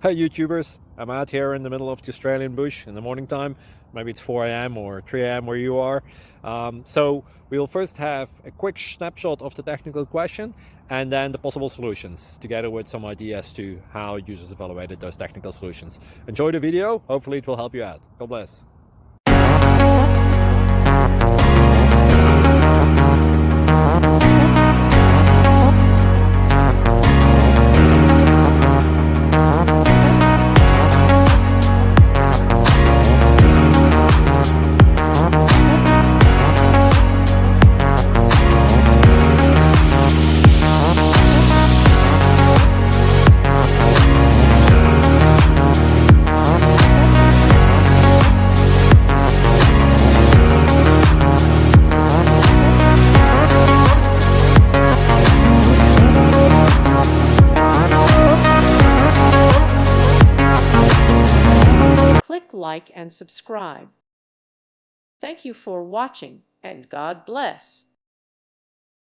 Hey YouTubers, I'm out here in the middle of the Australian bush in the morning time. Maybe it's 4 a.m. or 3 a.m. where you are. So we'll first have a quick snapshot of the technical question and then the possible solutions, together with some ideas to how users evaluated those technical solutions. Enjoy the video. Hopefully it will help you out. God bless. Click like and subscribe. Thank you for watching, and God bless.